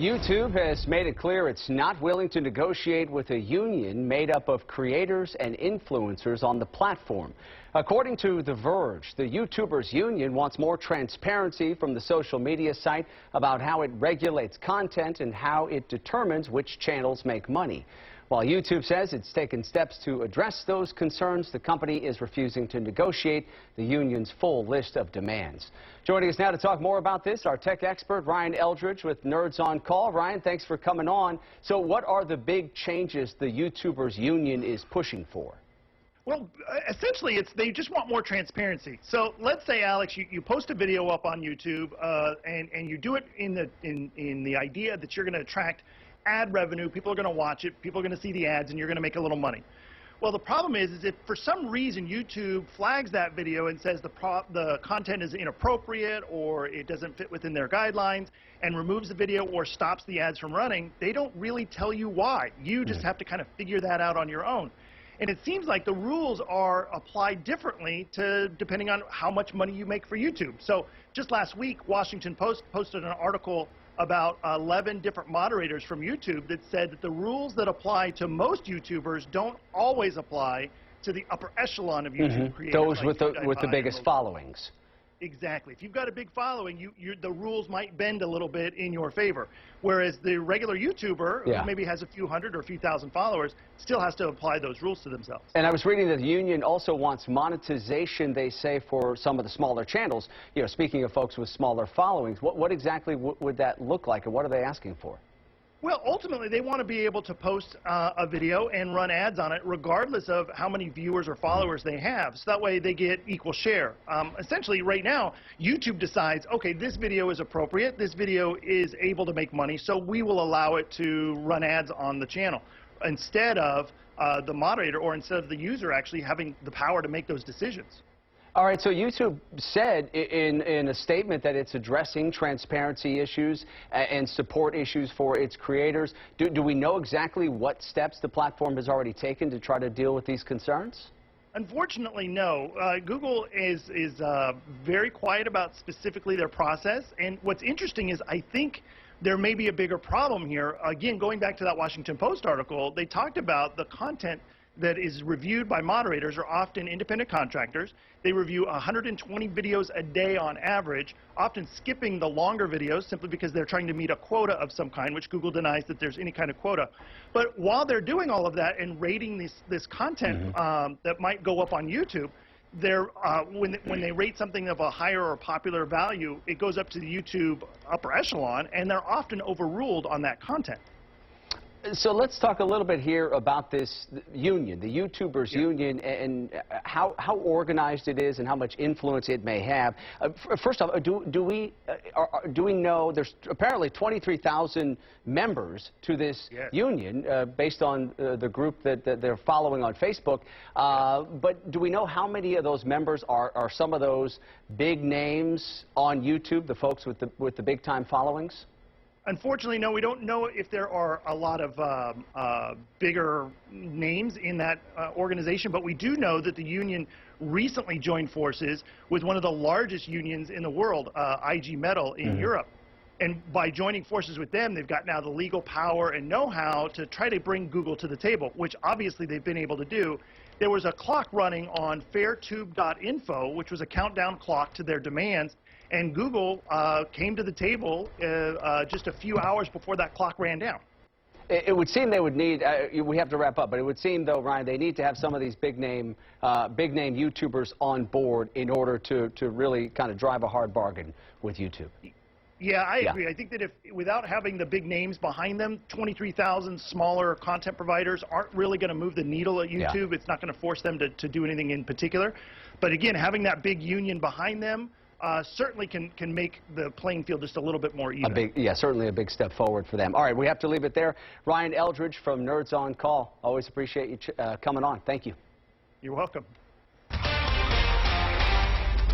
YouTube has made it clear it's not willing to negotiate with a union made up of creators and influencers on the platform. According to The Verge, the YouTubers union wants more transparency from the social media site about how it regulates content and how it determines which channels make money. While YouTube says it's taken steps to address those concerns, the company is refusing to negotiate the union's full list of demands. Joining us now to talk more about this, our tech expert, Ryan Eldridge with Nerds on Call. Ryan, thanks for coming on. So what are the big changes the YouTubers union is pushing for? Well, essentially, they just want more transparency. So let's say, Alex, you post a video up on YouTube, and you do it in the idea that you're going to attract ad revenue. People are going to watch it. People are going to see the ads, and you're going to make a little money. Well, the problem is if for some reason YouTube flags that video and says the content is inappropriate or it doesn't fit within their guidelines and removes the video or stops the ads from running, they don't really tell you why. You just have to kind of figure that out on your own. And it seems like the rules are applied differently depending on how much money you make for YouTube. So just last week, Washington Post posted an article about 11 different moderators from YouTube that said that the rules that apply to most YouTubers don't always apply to the upper echelon of YouTube creators. Those with the biggest followings. Exactly. If you've got a big following, the rules might bend a little bit in your favor. Whereas the regular YouTuber, who maybe has a few hundred or a few thousand followers, still has to apply those rules to themselves. And I was reading that the union also wants monetization, they say, for some of the smaller channels. You know, speaking of folks with smaller followings, what exactly would that look like, and what are they asking for? Well, ultimately, they want to be able to post a video and run ads on it regardless of how many viewers or followers they have. So that way they get equal share. Essentially, right now, YouTube decides, okay, this video is appropriate, this video is able to make money, so we will allow it to run ads on the channel instead of the moderator or instead of the user actually having the power to make those decisions. All right, so YouTube said in a statement that it's addressing transparency issues and support issues for its creators. Do we know exactly what steps the platform has already taken to try to deal with these concerns? Unfortunately, no. Google is very quiet about specifically their process. And what's interesting is I think there may be a bigger problem here. Again, going back to that Washington Post article, they talked about the content that is reviewed by moderators are often independent contractors. They review 120 videos a day on average, often skipping the longer videos simply because they're trying to meet a quota of some kind, which Google denies that there's any kind of quota. But while they're doing all of that and rating this content that might go up on YouTube, when they rate something of a higher or popular value, it goes up to the YouTube upper echelon, and they're often overruled on that content. So let's talk a little bit here about this union, the YouTubers union, and how organized it is and how much influence it may have. First off, do we know there's apparently 23,000 members to this union based on the group that they're following on Facebook. But do we know how many of those members are some of those big names on YouTube, the folks with the big time followings? Unfortunately, no, we don't know if there are a lot of bigger names in that organization, but we do know that the union recently joined forces with one of the largest unions in the world, IG Metall in Europe. And by joining forces with them, they've got now the legal power and know-how to try to bring Google to the table, which obviously they've been able to do. There was a clock running on fairtube.info, which was a countdown clock to their demands. And Google came to the table just a few hours before that clock ran down. It would seem they would need, we have to wrap up, but it would seem, though, Ryan, they need to have some of these big name YouTubers on board in order to really kind of drive a hard bargain with YouTube. Yeah, I agree. I think that without having the big names behind them, 23,000 smaller content providers aren't really going to move the needle at YouTube. It's not going to force them to do anything in particular. But again, having that big union behind them certainly can make the playing field just a little bit more even. Certainly a big step forward for them. All right, we have to leave it there. Ryan Eldridge from Nerds on Call. Always appreciate you coming on. Thank you. You're welcome.